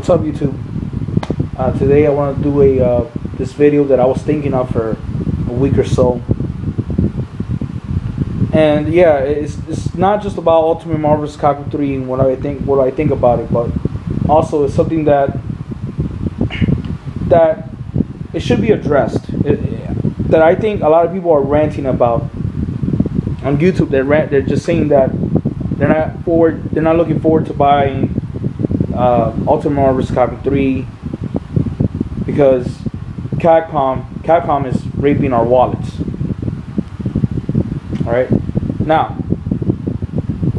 What's up, YouTube? Today I want to do a this video that I was thinking of for a week or so, and yeah, it's not just about Ultimate Marvel vs. Capcom 3 and what I think about it, but also it's something that it should be addressed. That I think a lot of people are ranting about on YouTube. They're just saying that they're not looking forward to buying Ultimate Marvel vs. Capcom 3 because Capcom is raping our wallets. Alright? Now,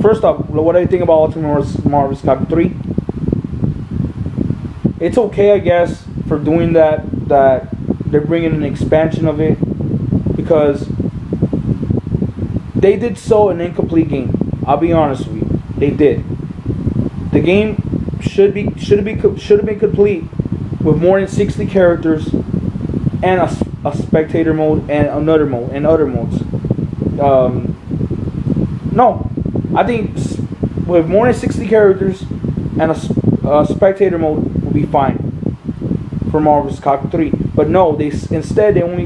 first off, what do you think about Ultimate Marvel vs. Capcom 3? It's okay, I guess, for doing that they're bringing an expansion of it, because they did so an incomplete game. I'll be honest with you, they did. The game should have been complete with more than 60 characters and a spectator mode and another mode and other modes. No, I think with more than 60 characters and a spectator mode will be fine for Marvel vs. Capcom 3. But no, they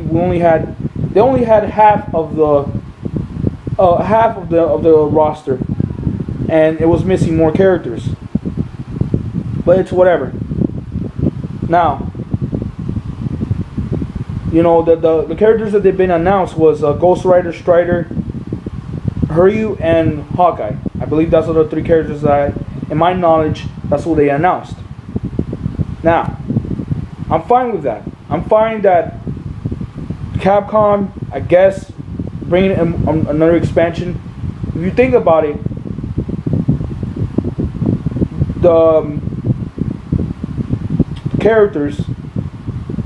only had half of the roster, and it was missing more characters. But it's whatever. Now, you know, the characters that they've been announced was Ghost Rider, Strider, Hiryu, and Hawkeye. I believe that's the three characters that, in my knowledge, that's what they announced. Now, I'm fine with that. I'm fine that Capcom, I guess, bringing another expansion. If you think about it, the characters,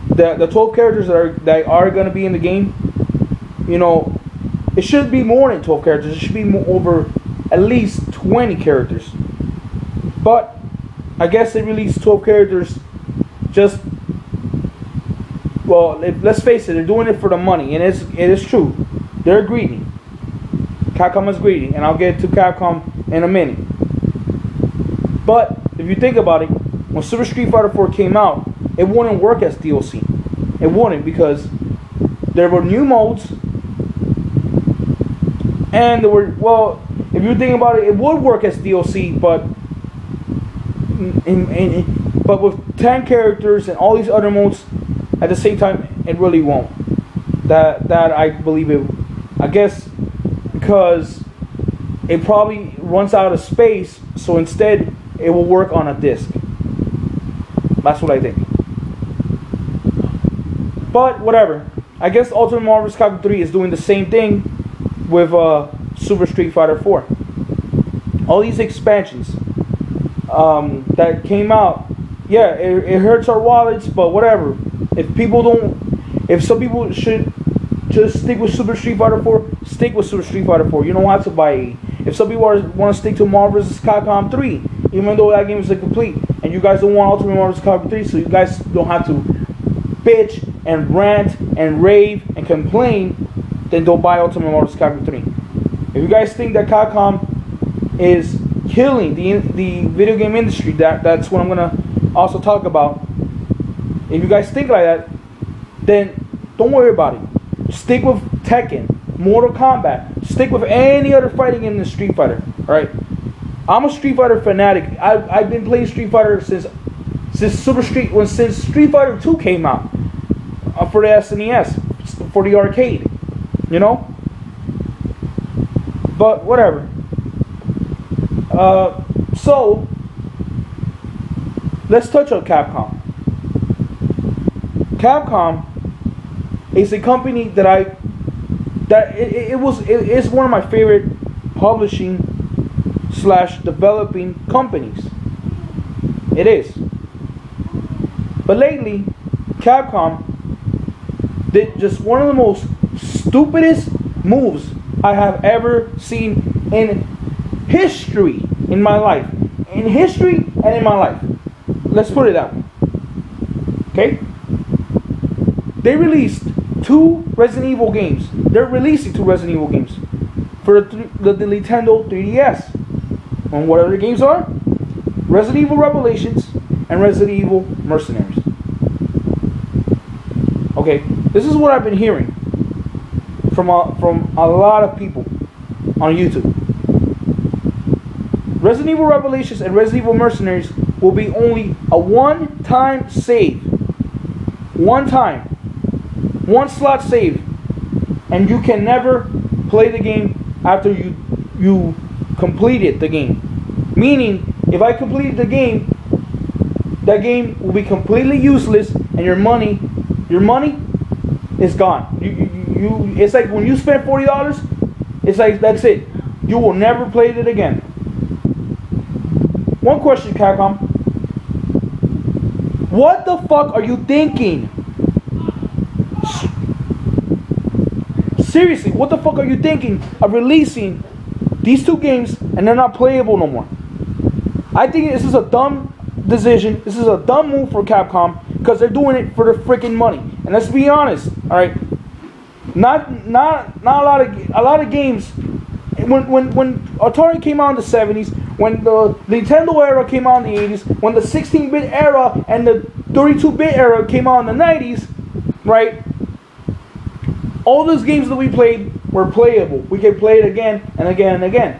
the 12 characters that are going to be in the game, you know, it should be more than 12 characters. It should be over at least 20 characters. But I guess they released 12 characters just, well, let's face it, they're doing it for the money, and it is true. They're greedy. Capcom is greedy, and I'll get to Capcom in a minute. But if you think about it, when Super Street Fighter 4 came out, it wouldn't work as DLC. It wouldn't, because there were new modes, and there were, well, if you think about it, it would work as DLC, but with 10 characters and all these other modes at the same time, it really won't. That I believe it. I guess because it probably runs out of space, so instead it will work on a disc. That's what I think. But whatever. I guess Ultimate Marvel vs. Capcom 3 is doing the same thing with Super Street Fighter 4. All these expansions that came out, yeah, it hurts our wallets, but whatever. If some people should just stick with Super Street Fighter 4, stick with Super Street Fighter 4. You don't have to buy it. If some people want to stick to Marvel vs. Capcom 3, even though that game is incomplete, and you guys don't want Ultimate Marvel vs. Capcom 3, so you guys don't have to bitch and rant and rave and complain, then don't buy Ultimate Marvel vs. Capcom 3. If you guys think that Capcom is killing the video game industry, that's what I'm gonna also talk about. If you guys think like that, then don't worry about it. Stick with Tekken, Mortal Kombat. Stick with any other fighting game than Street Fighter. Alright? I'm a Street Fighter fanatic. I've been playing Street Fighter since Street Fighter 2 came out for the SNES, for the arcade. You know? But whatever. So let's touch on Capcom. Capcom is a company that it's one of my favorite publishing / developing companies. It is. But lately, Capcom did just one of the most stupidest moves I have ever seen in history in my life. In history and in my life. Let's put it that way. Okay? They released 2 Resident Evil games. They're releasing 2 Resident Evil games for the Nintendo 3DS. And what other games are? Resident Evil Revelations and Resident Evil Mercenaries. Okay, this is what I've been hearing from a lot of people on YouTube. Resident Evil Revelations and Resident Evil Mercenaries will be only a one-time save. One time. One slot save. And you can never play the game after you completed the game. Meaning, if I completed the game, that game will be completely useless and your money is gone. It's like when you spend $40, it's like that's it. You will never play it again. One question, Capcom. What the fuck are you thinking? Seriously, what the fuck are you thinking of releasing these two games and they're not playable no more? I think this is a dumb decision. This is a dumb move for Capcom because they're doing it for the freaking money. And let's be honest, all right? Not a lot of games. When Atari came out in the 70s, when the Nintendo era came out in the 80s, when the 16-bit era and the 32-bit era came out in the 90s, right? All those games that we played were playable. We could play it again and again and again.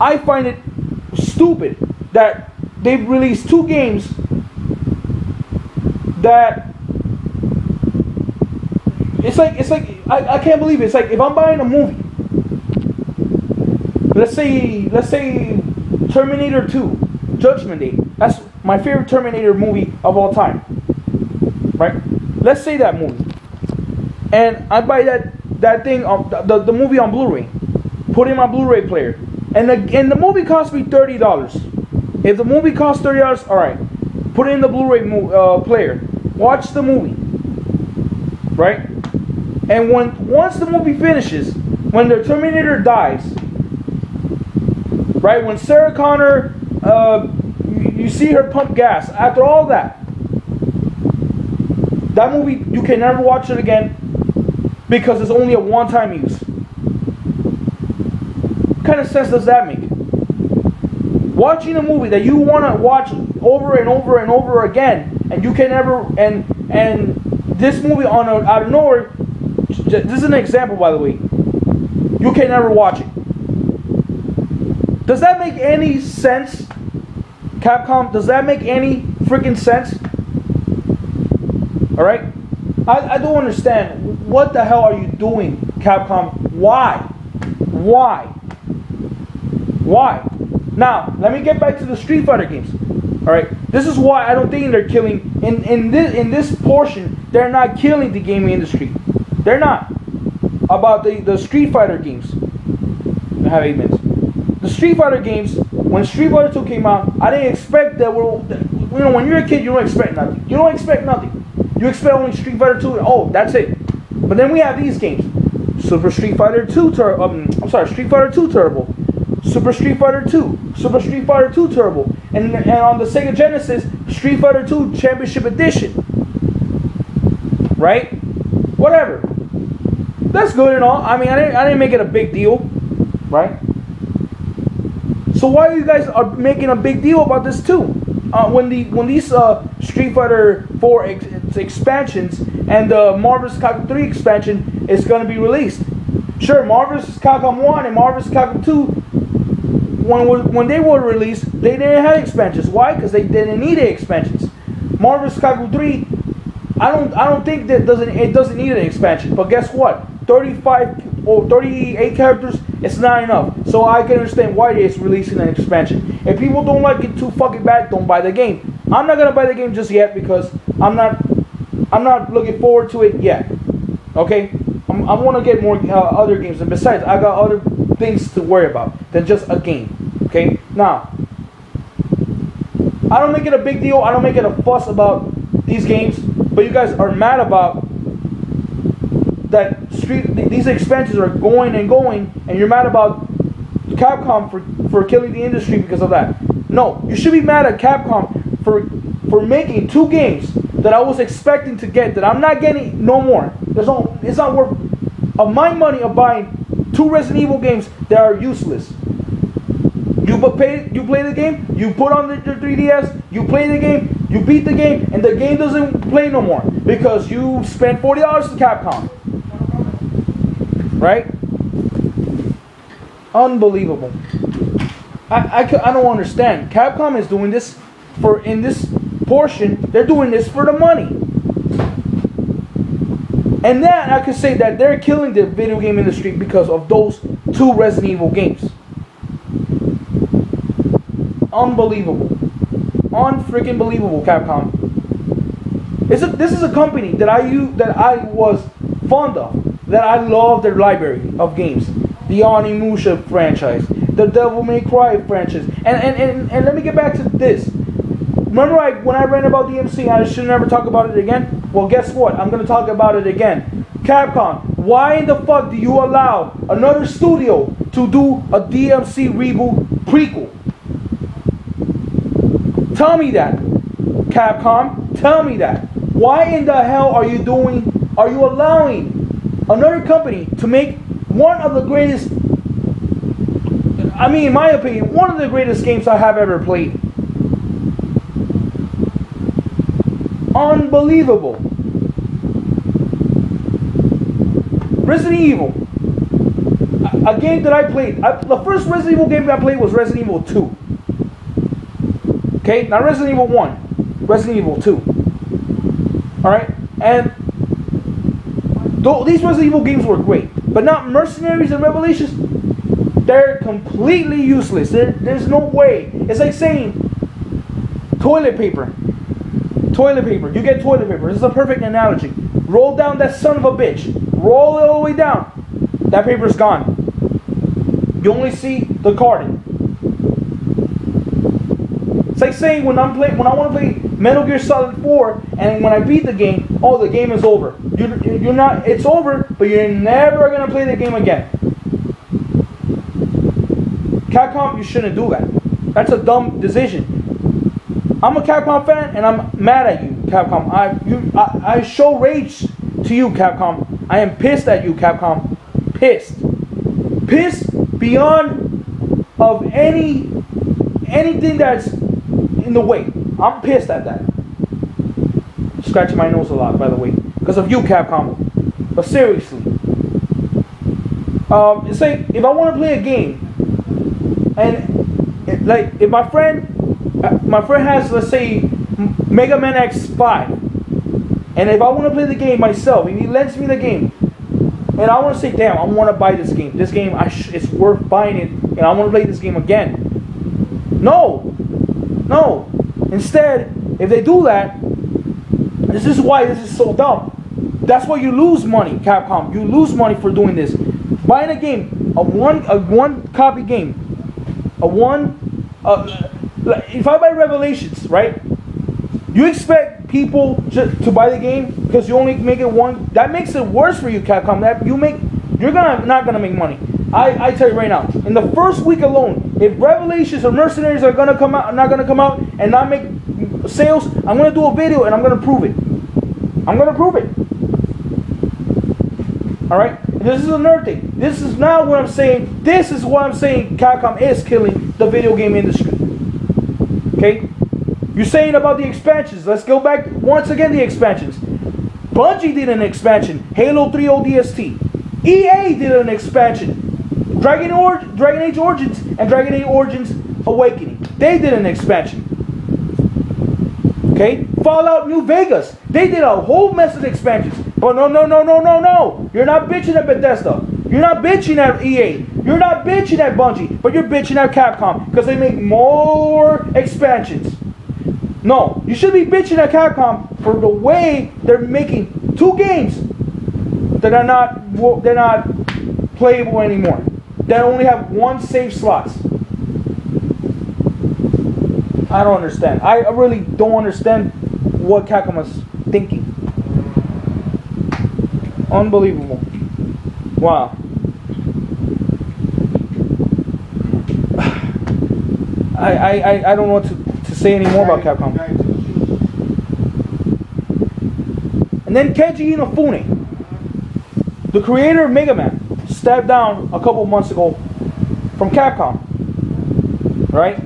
I find it stupid that they've released two games that it's like I can't believe it. It's like if I'm buying a movie, let's say Terminator 2, Judgment Day. That's my favorite Terminator movie of all time. Right? Let's say that movie. And I buy that thing on the movie on Blu-ray. Put in my Blu-ray player. And the movie cost me $30. If the movie costs $30, alright. Put it in the Blu-ray player. Watch the movie. Right? And once the movie finishes, when the Terminator dies, right? When Sarah Connor, you see her pump gas. After all that movie, you can never watch it again because it's only a one-time use. What kind of sense does that make? Watching a movie that you want to watch over and over and over again, and you can never, and this movie out of nowhere, this is an example, by the way, you can never watch it. Does that make any sense, Capcom? Does that make any freaking sense? Alright? I don't understand. What the hell are you doing, Capcom? Why? Why? Why? Now, let me get back to the Street Fighter games. Alright? This is why I don't think they're killing, in this portion, they're not killing the gaming industry. They're not. About the Street Fighter games. I have 8 minutes. The Street Fighter games, when Street Fighter 2 came out, I didn't expect that when you're a kid, you don't expect nothing. You don't expect nothing. You expect only Street Fighter 2, oh, that's it. But then we have these games. Super Street Fighter 2 Street Fighter 2 Turbo. Super Street Fighter 2. Super Street Fighter 2 Turbo. And on the Sega Genesis, Street Fighter 2 Championship Edition. Right? Whatever. That's good and all. I mean, I didn't make it a big deal. Right? So why are you guys making a big deal about this too? When these Street Fighter 4 expansions and the Marvel vs. Capcom 3 expansion is going to be released. Sure, Marvel vs. Capcom 1 and Marvel vs. Capcom 2, when they were released, they didn't have expansions. Why? Because they didn't need expansions. Marvel vs. Capcom 3, I don't think that it doesn't need an expansion. But guess what? 35 or 38 characters, it's not enough. So I can understand why they're releasing an expansion. If people don't like it too fucking bad, don't buy the game. I'm not gonna buy the game just yet because I'm not looking forward to it yet. Okay, I want to get more other games, and besides, I got other things to worry about than just a game. Okay, now I don't make it a big deal. I don't make it a fuss about these games, but you guys are mad about that these expansions are going, and you're mad about Capcom for killing the industry because of that. No, you should be mad at Capcom for making two games that I was expecting to get that I'm not getting no more. It's not worth of my money of buying two Resident Evil games that are useless. You play the game, you put on the 3DS, you play the game, You beat the game, and the game doesn't play no more because you spent $40 to Capcom. Right? Unbelievable. I don't understand. Capcom is doing this in this portion. They're doing this for the money. And then I could say that they're killing the video game industry because of those 2 Resident Evil games. Unbelievable. Unfreaking believable, Capcom. This is a company that I was fond of, that I love their library of games. The Onimusha franchise, the Devil May Cry franchise, and let me get back to this. Remember when I ran about DMC, I should never talk about it again? Well, guess what? I'm going to talk about it again. Capcom, why in the fuck do you allow another studio to do a DMC reboot prequel? Tell me that. Capcom, tell me that. Why in the hell are you allowing another company to make one of the greatest, I mean, in my opinion, one of the greatest games I have ever played? Unbelievable. Resident Evil, a game that I played. The first Resident Evil game that I played was Resident Evil 2. Okay, not Resident Evil 1, Resident Evil 2. Alright, and these Resident Evil games were great, but not Mercenaries and Revelations. They're completely useless. There's no way. It's like saying toilet paper. Toilet paper. You get toilet paper. This is a perfect analogy. Roll down that son of a bitch. Roll it all the way down. That paper's gone. You only see the carton. It's like saying when I want to play Metal Gear Solid 4, and when I beat the game, oh, the game is over. You're not. It's over, but you're never gonna play the game again. Capcom, you shouldn't do that. That's a dumb decision. I'm a Capcom fan, and I'm mad at you, Capcom. I show rage to you, Capcom. I am pissed at you, Capcom. Pissed. Pissed beyond of anything that's in the way. I'm pissed at that. Scratching my nose a lot, by the way, because of you, Capcom. But seriously, it's like if I want to play a game, and like if my friend has, let's say, Mega Man X5, and if I want to play the game myself, if he lends me the game, and I want to say, damn, I want to buy this game. This game, it's worth buying it, and I want to play this game again. No. Instead, if they do that, this is why this is so dumb. That's why you lose money, Capcom. You lose money for doing this. Buying a game, a one copy game, if I buy Revelations, right? You expect people to buy the game because you only make it one. That makes it worse for you, Capcom. You're not gonna make money. I tell you right now, in the first week alone, if Revelations or Mercenaries are not gonna come out and not make sales, I'm gonna do a video and I'm gonna prove it. I'm gonna prove it. All right. This is another thing. This is not what I'm saying. This is what I'm saying. Capcom is killing the video game industry. Okay. You're saying about the expansions. Let's go back once again. The expansions. Bungie did an expansion. Halo 3 ODST. EA did an expansion. Dragon Age Origins and Dragon Age Origins Awakening. They did an expansion. Okay? Fallout New Vegas. They did a whole mess of expansions. But no. You're not bitching at Bethesda. You're not bitching at EA. You're not bitching at Bungie. But you're bitching at Capcom because they make more expansions. No. You should be bitching at Capcom for the way they're making 2 games that are not playable anymore. That only have 1 save slots. I don't understand. I really don't understand what Capcom is thinking. Unbelievable. Wow. I don't know what to say anymore about Capcom. And then Keiji Inafune, the creator of Mega Man, stepped down a couple months ago from Capcom. Right?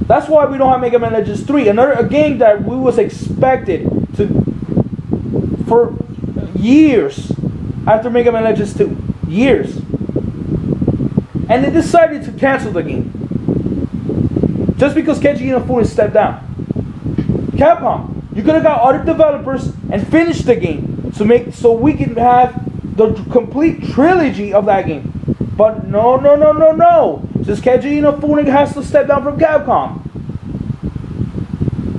That's why we don't have Mega Man Legends 3. A game that we was expected to for years after Mega Man Legends 2. Years. And they decided to cancel the game. Just because Keiji Inafune stepped down. Capcom, you could have got other developers and finished the game so we can have the complete trilogy of that game. But no. Just Keiji Inafune has to step down from Capcom.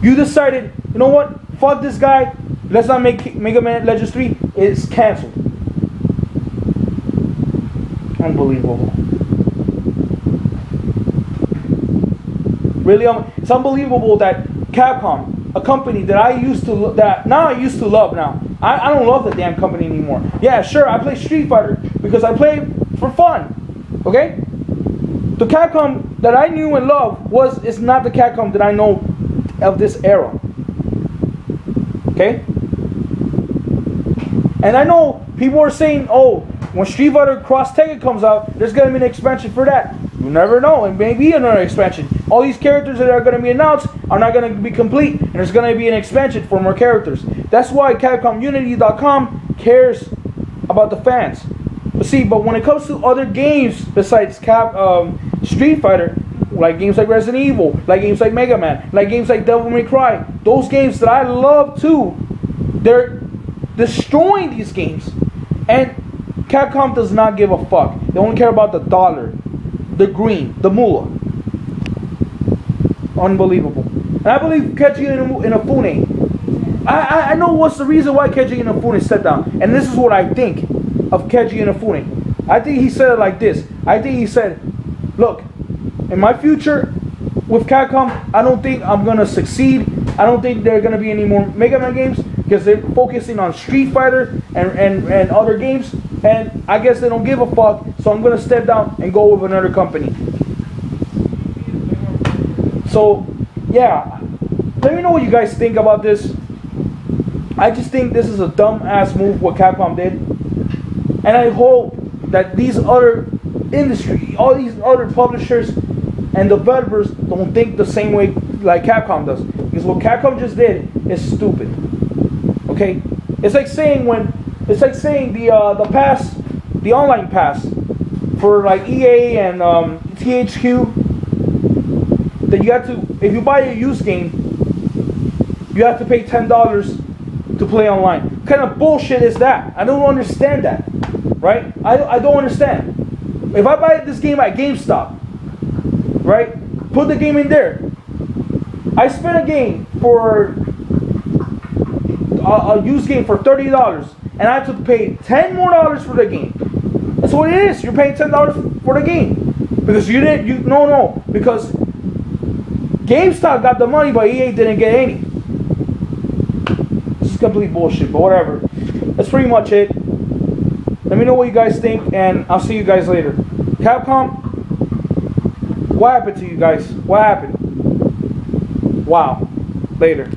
You decided, you know what? Fuck this guy. Let's not make Mega Man Legends 3. It's canceled. Unbelievable. Really, it's unbelievable that Capcom, a company that I used to love now. I don't love the damn company anymore. Yeah, sure, I play Street Fighter because I play for fun. Okay? The Capcom that I knew and loved is not the Capcom that I know of this era. Okay? And I know people are saying, oh, when Street Fighter Cross Tekken comes out, there's going to be an expansion for that. You never know. It may be another expansion. All these characters that are going to be announced are not going to be complete. And there's going to be an expansion for more characters. That's why CapcomUnity.com cares about the fans. But when it comes to other games besides Street Fighter, like games like Resident Evil, like games like Mega Man, like games like Devil May Cry, those games that I love too, they're destroying these games. And Capcom does not give a fuck. They only care about the dollar, the green, the moolah. Unbelievable. And I believe Keiji Inafune. I know what's the reason why Keiji Inafune stepped down. And this is what I think of Keiji Inafune. I think he said it like this. I think he said, look, in my future with Capcom, I don't think I'm going to succeed. I don't think there are going to be any more Mega Man games because they're focusing on Street Fighter and other games. And I guess they don't give a fuck. So I'm going to step down and go with another company. So, yeah. Let me know what you guys think about this. I just think this is a dumb-ass move what Capcom did. And I hope that these other all these other publishers and developers don't think the same way like Capcom does. Because what Capcom just did is stupid. Okay? It's like saying the online pass for like EA and THQ, that you have to, if you buy a used game, you have to pay $10 to play online. What kind of bullshit is that? I don't understand that. Right? I don't understand. If I buy this game at GameStop, right? Put the game in there. I spent a game for a used game for $30, and I have to pay $10 more for the game. That's what it is. You're paying $10 for the game because because GameStop got the money, but EA didn't get any. This is complete bullshit, but whatever. That's pretty much it. Let me know what you guys think, and I'll see you guys later. Capcom, what happened to you guys? What happened? Wow. Later.